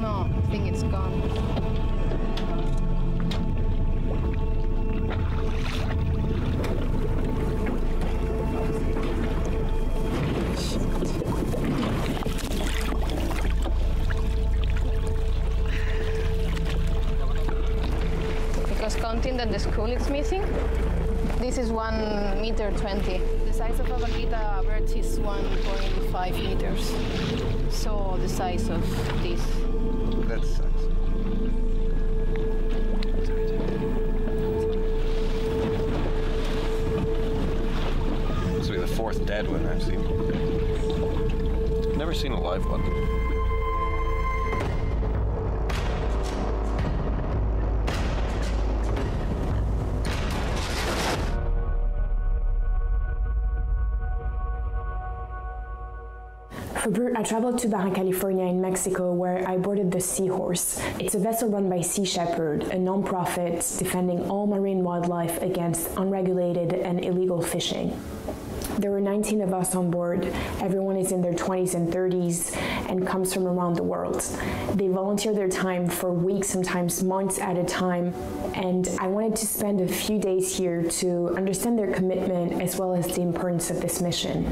No, I think it's gone. Because counting that the skull is missing, this is 1.20 meters. The size of a vaquita bird is 1.5 meters. So the size of this. That's size. This will be the fourth dead one I've seen. Never seen a live one. For Bert, I traveled to Baja California in Mexico, where I boarded the Seahorse. It's a vessel run by Sea Shepherd, a non-profit defending all marine wildlife against unregulated and illegal fishing. There were 19 of us on board. Everyone is in their 20s and 30s and comes from around the world. They volunteer their time for weeks, sometimes months at a time, and I wanted to spend a few days here to understand their commitment as well as the importance of this mission.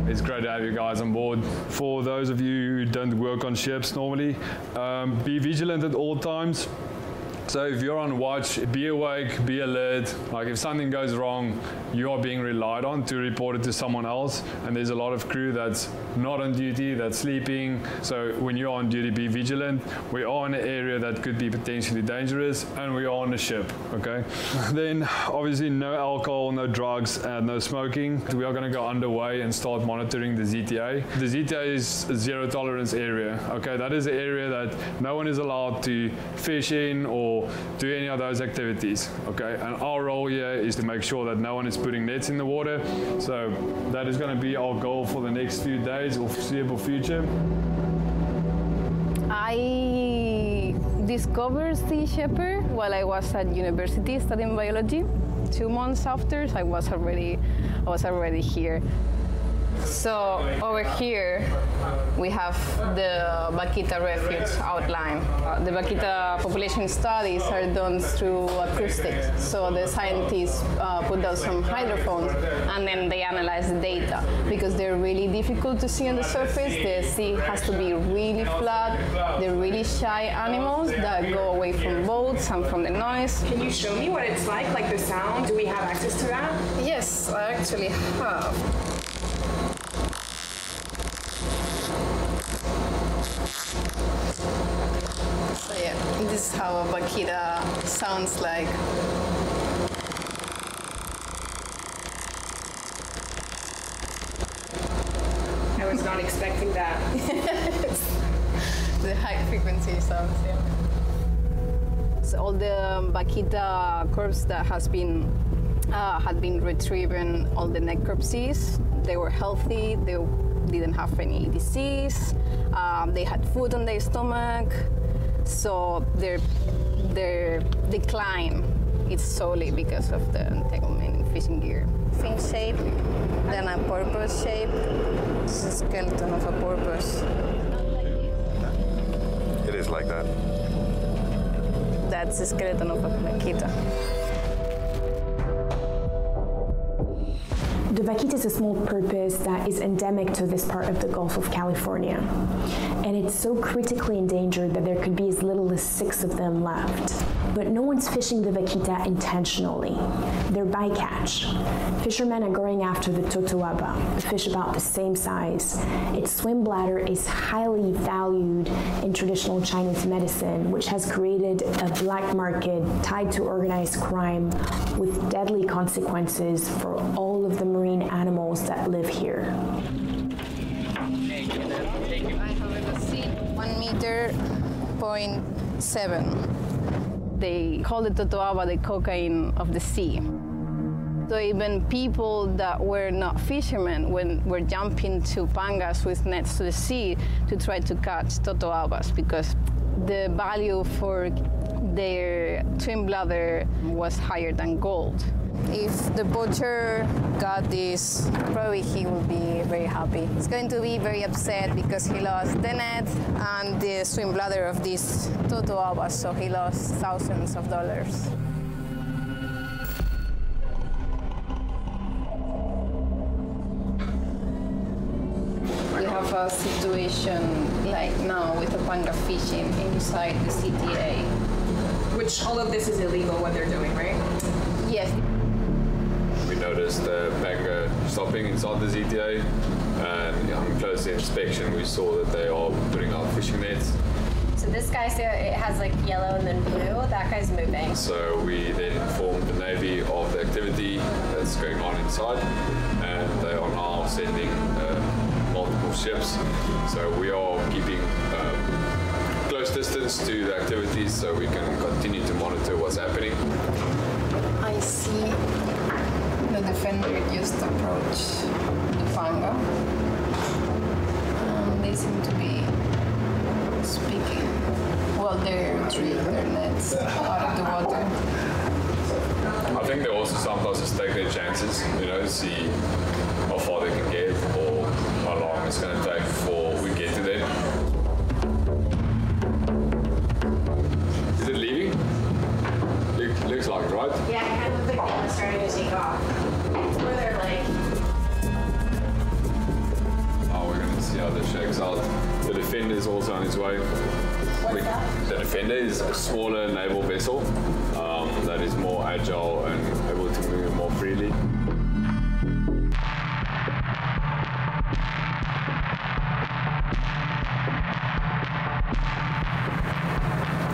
It's great to have you guys on board. For those of you who don't work on ships normally, be vigilant at all times. So if you're on watch, be awake, be alert. Like if something goes wrong, you are being relied on to report it to someone else. And there's a lot of crew that's not on duty, that's sleeping. So when you're on duty, be vigilant. We are in an area that could be potentially dangerous, and we are on a ship, okay? Then obviously no alcohol, no drugs, and no smoking. We are gonna go underway and start monitoring the ZTA. The ZTA is a zero tolerance area, okay? That is an area that no one is allowed to fish in or do any of those activities, okay? And our role here is to make sure that no one is putting nets in the water. So that is going to be our goal for the next few days or foreseeable future. I discovered Sea Shepherd while I was at university studying biology. 2 months after, I was already here. So over here we have the vaquita refuge outline. The vaquita population studies are done through acoustics. So the scientists put down some hydrophones and then they analyze the data. Because they're really difficult to see on the surface, the sea has to be really flat. They're really shy animals that go away from boats and from the noise. Can you show me what it's like the sound? Do we have access to that? Yes, I actually have. So yeah, this is how a vaquita sounds like. I was not expecting that. The high frequency sounds, yeah. So all the vaquita corpses that had been retrieving, all the necropsies, they were healthy, they didn't have any disease, they had food on their stomach, so their decline is solely because of the entanglement in fishing gear. Fin shape, then a porpoise shape. This is a skeleton of a porpoise. It is like that. That's the skeleton of a vaquita. The vaquita is a small porpoise that is endemic to this part of the Gulf of California. And it's so critically endangered that there could be as little as 6 of them left. But no one's fishing the vaquita intentionally. They're bycatch. Fishermen are going after the totoaba, a fish about the same size. Its swim bladder is highly valued in traditional Chinese medicine, which has created a black market tied to organized crime with deadly consequences for all of the marine animals that live here. I have a seed, 1.7 meters. They call the totoaba the cocaine of the sea. So even people that were not fishermen were jumping to pangas with nets to the sea to try to catch totoabas because the value for their twin bladder was higher than gold. If the butcher got this, probably he will be very happy. He's going to be very upset because he lost the net and the twin bladder of this totoaba, so he lost thousands of dollars. We have a situation like now with the panga fishing inside the CTA. Which all of this is illegal what they're doing, right? Yes. We noticed the panga stopping inside the ZTA, and on closer inspection we saw that they are putting out fishing nets. So this guy, so it has like yellow and then blue, that guy's moving. So we then informed the Navy of the activity that's going on inside, and they are now sending multiple ships. So we are keeping close distance to the activities so we can continue to monitor what's happening. I see the defender just approach the panga. They seem to be speaking while they retrieve their nets out of the water. I think they also sometimes just take their chances, you know, see how far they can get or how long it's going to take before we get to them. Is it leaving? Looks like it, right? Yeah, it kind of looks like they're starting to take off. It's where they're like... Oh, we're going to see how this shakes out. The Defender is also on his way. What's that? The Defender is a smaller naval vessel that is more agile and able to move more freely.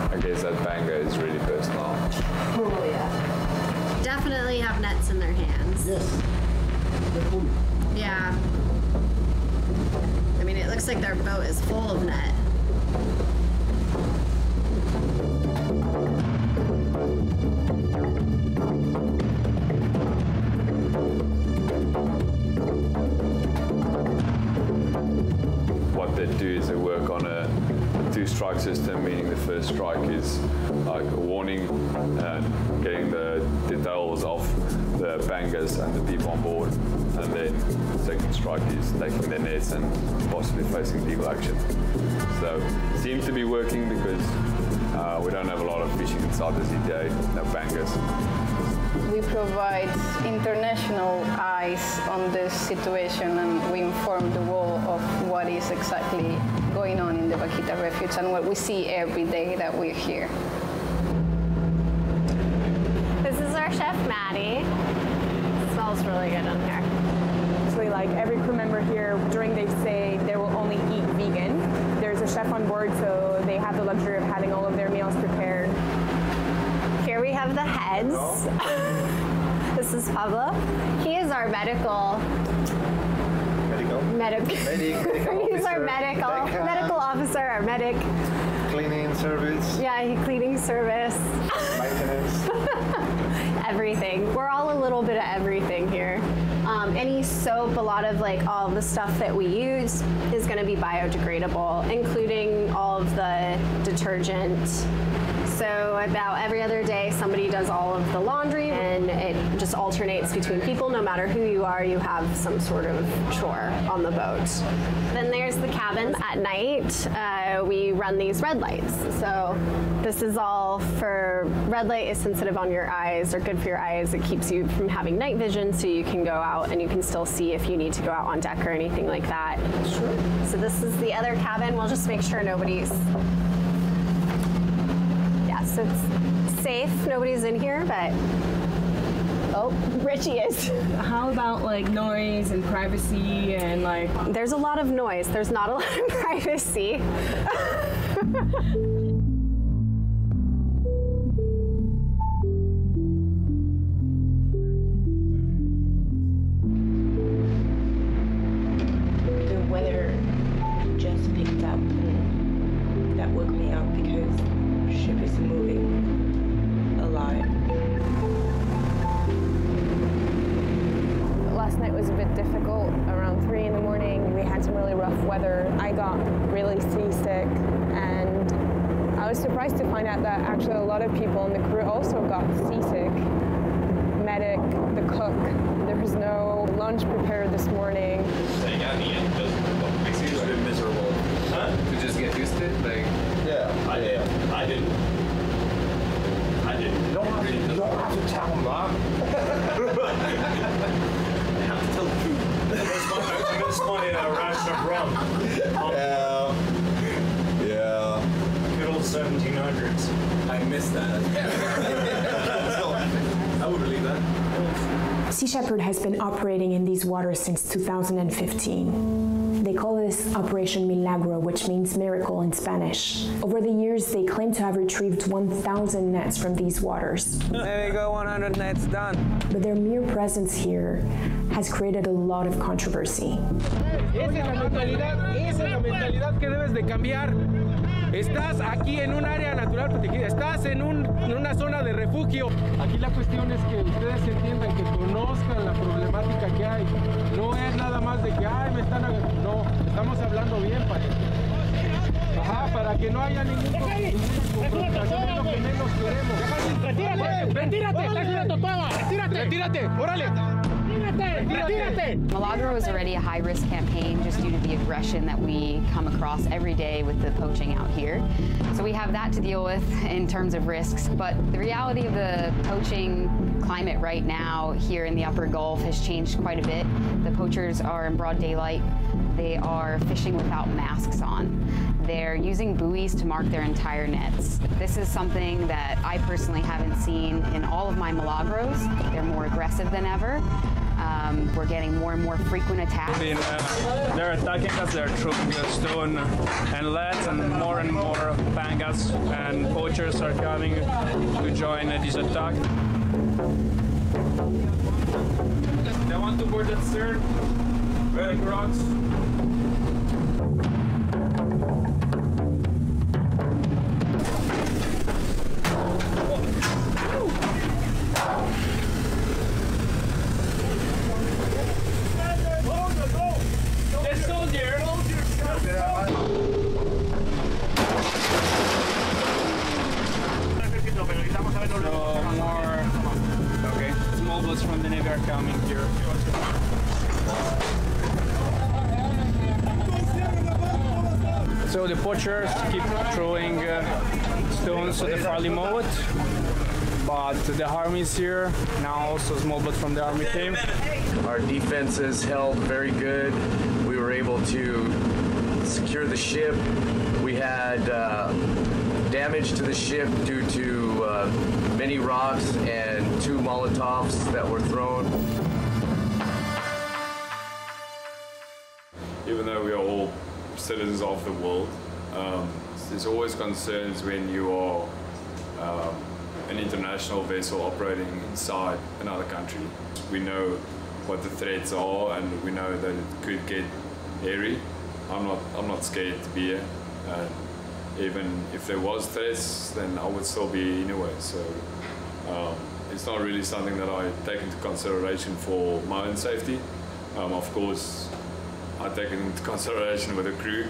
I guess that panga is really personal. Oh, yeah. Definitely have nets in their hands. Yes. Yeah. I mean, it looks like their boat is full of net. What they do is they work on a two-strike system, meaning the first strike is like a warning and getting the details of the pangas and the people on board, and then the second strike is taking their nets and possibly facing legal action. So it seems to be working because we don't have a lot of fishing inside the ZTA, no pangas. We provide international eyes on this situation, and we inform the world of what is exactly going on in the Vaquita refuge and what we see every day that we're here. This is our chef, Maddie. It smells really good in here. So like every crew member here, during their stay, they will only eat vegan. There's a chef on board, so they have the luxury of having all of their meals prepared. Here we have the heads. This is Pablo. He is our medical. He's our medical officer, our medic. Cleaning service. Yeah, cleaning service. Maintenance. Everything. We're all a little bit of everything here. Any soap, a lot of like all of the stuff that we use is going to be biodegradable, including all of the detergent. So about every other day, somebody does all of the laundry, and it just alternates between people. No matter who you are, you have some sort of chore on the boat. Then there's the cabin. At night, we run these red lights. So this is all for red light is sensitive on your eyes, or good for your eyes. It keeps you from having night vision, so you can go out and you can still see if you need to go out on deck or anything like that. Sure. So this is the other cabin. We'll just make sure nobody's... So it's safe, nobody's in here, but oh, Richie is. How about like noise and privacy and like... There's a lot of noise, there's not a lot of privacy. The weather just picked up, and that woke me up because the ship is moving a lot. Last night was a bit difficult. Around 3 in the morning, we had some really rough weather. I got really seasick, and was surprised to find out that actually a lot of people on the crew also got seasick. Medic, the cook, there was no lunch prepared this morning. Staying at the end makes it a bit miserable. Huh? To just get used to it? Like, yeah. I didn't. You don't have to tell them that. I have to tell the truth. I'm going to spawn in a ration of rum. Yeah. Good old 1700s. I missed that. I would believe that. Sea Shepherd has been operating in these waters since 2015. They call this Operation Milagro, which means miracle in Spanish. Over the years, they claim to have retrieved 1,000 nets from these waters. There you go, 100 nets done. But their mere presence here has created a lot of controversy. Esa es la mentalidad que debes de cambiar. Estás aquí en un área natural protegida, estás en una zona de refugio. Aquí la cuestión es que ustedes entiendan, que conozcan la problemática que hay. No es nada más de que, ay, me están agarrando. No, estamos hablando bien para esto. Ajá, para que no haya ningún confrontación, es lo que menos queremos. ¡Retírate! ¡Retírate! ¡Órale! Milagro is already a high-risk campaign just due to the aggression that we come across every day with the poaching out here. So we have that to deal with in terms of risks, but the reality of the poaching climate right now here in the upper Gulf has changed quite a bit. The poachers are in broad daylight. They are fishing without masks on. They're using buoys to mark their entire nets. This is something that I personally haven't seen in all of my Milagros. They're more aggressive than ever. We're getting more and more frequent attacks. They're attacking us, they're throwing stone and lead, and more pangas and poachers are coming to join this attack. They want to board that stern, wearing rocks. Small boats from the Navy are coming here. So the poachers keep throwing stones to the farley moat, but the army is here. Now also small boats from the army came. Our defenses held very good. We were able to secure the ship. We had damage to the ship due to many rocks and 2 Molotovs that were thrown. Even though we are all citizens of the world, there's always concerns when you are an international vessel operating inside another country. We know what the threats are, and we know that it could get hairy. I'm not scared to be here. Even if there was threats, then I would still be anyway. So it's not really something that I take into consideration for my own safety. Of course, I take it into consideration with the crew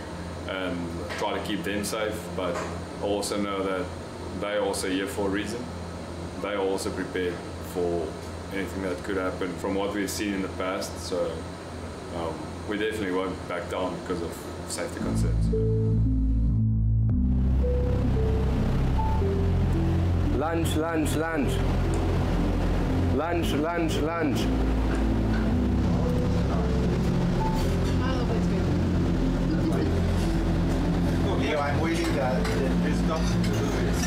and try to keep them safe, but I also know that they are also here for a reason. They are also prepared for anything that could happen from what we've seen in the past. So we definitely won't back down because of safety concerns. Lunge, lunge, lunge. Lunge, lunge, lunge. Okay, I'm waiting that there's nothing to do this.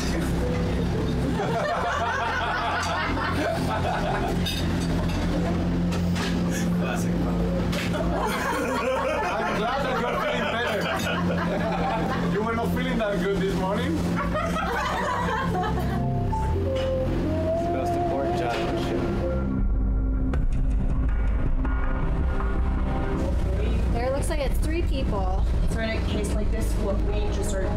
Classic. I'm glad that you're feeling better. You were not feeling that good this morning? There looks like it's 3 people. So in a case like this, what we just start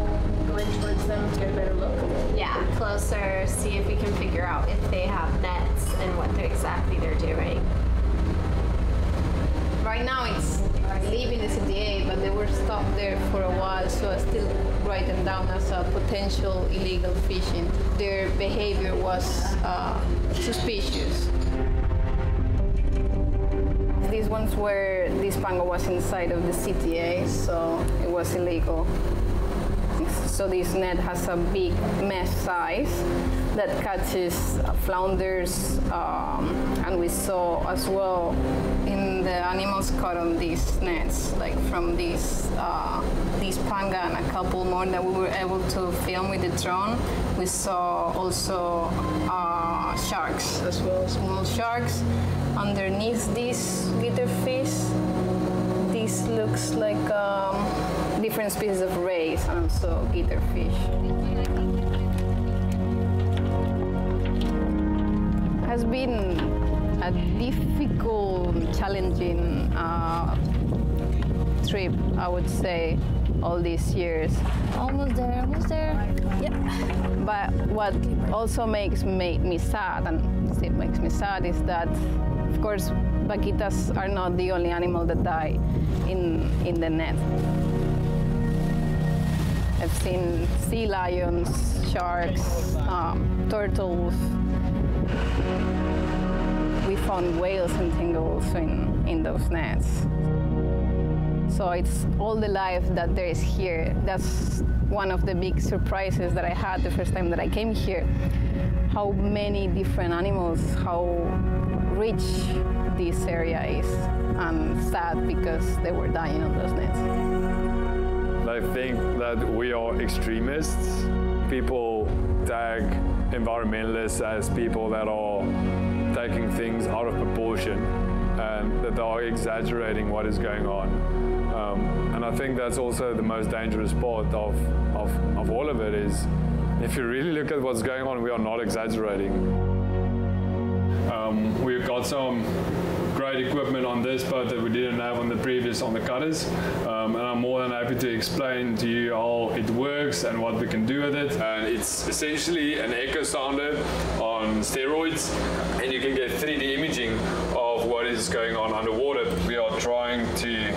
going towards them to get a better look? Yeah, closer, see if we can figure out if they have nets and what exactly they're doing. Right now it's leaving in the CTA, but they were stopped there for a while, so I still write them down as a potential illegal fishing. Their behavior was suspicious. These ones were, this pango was inside of the CTA, so it was illegal. So this net has a big mesh size that catches flounders, and we saw as well in the animals caught on these nets, like from this panga and a couple more that we were able to film with the drone. We saw also sharks as well, small sharks. Underneath these glitterfish, this looks like different species of rays and also glitterfish. Has been a difficult, challenging trip, I would say, all these years. Almost there, almost there. Yep. But what also makes me sad, and still makes me sad, is that, of course, vaquitas are not the only animal that die in the net. I've seen sea lions, sharks, turtles. We found whales and things also in those nets. So it's all the life that there is here. That's one of the big surprises that I had the first time that I came here. How many different animals, how rich this area is, and sad because they were dying on those nets. I think that we are extremists. People tag environmentalists as people that are taking things out of proportion and that they are exaggerating what is going on. And I think that's also the most dangerous part of all of it is, if you really look at what's going on, we are not exaggerating. We've got some great equipment on this boat that we didn't have on the cutters, and I'm more than happy to explain to you how it works and what we can do with it. And it's essentially an echo sounder on steroids, and you can get 3D imaging of what is going on underwater. We are trying to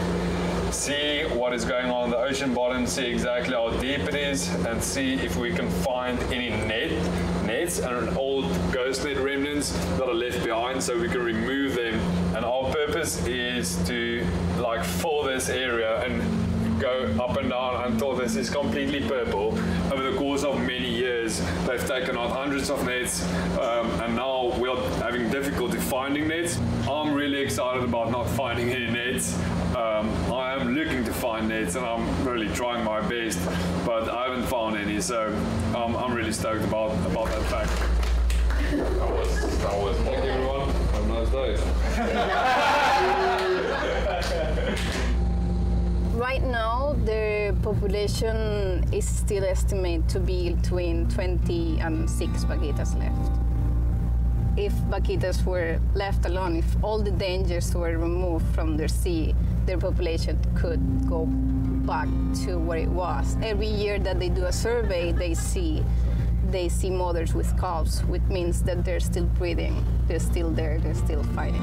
see what is going on the ocean bottom, see exactly how deep it is, and see if we can find any nets and old ghost net remnants that are left behind, so we can remove them. And our purpose is to fill this area and go up and down until this is completely purple. Over the course of many years, they've taken out hundreds of nets, and now we're having difficulty finding nets. I'm really excited about not finding any nets. I am looking to find nets, and I'm really trying my best, but I haven't found any, so I'm really stoked about that fact. That was. Thank you, everyone. Have a nice day. Right now, the population is still estimated to be between 20 and 6 vaquitas left. If vaquitas were left alone, if all the dangers were removed from their sea, their population could go back to where it was. Every year that they do a survey, they see mothers with calves, which means that they're still breeding, they're still there, they're still fighting.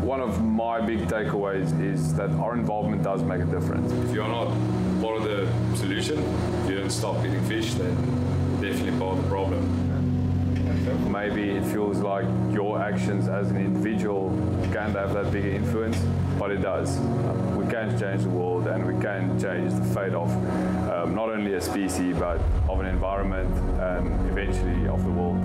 One of my big takeaways is that our involvement does make a difference. If you're not part of the solution, if you don't stop eating fish, then definitely part of the problem. Maybe it feels like your actions as an individual can't have that big influence, but it does. We can change the world, and we can change the fate of not only a species, but of an environment and eventually of the world.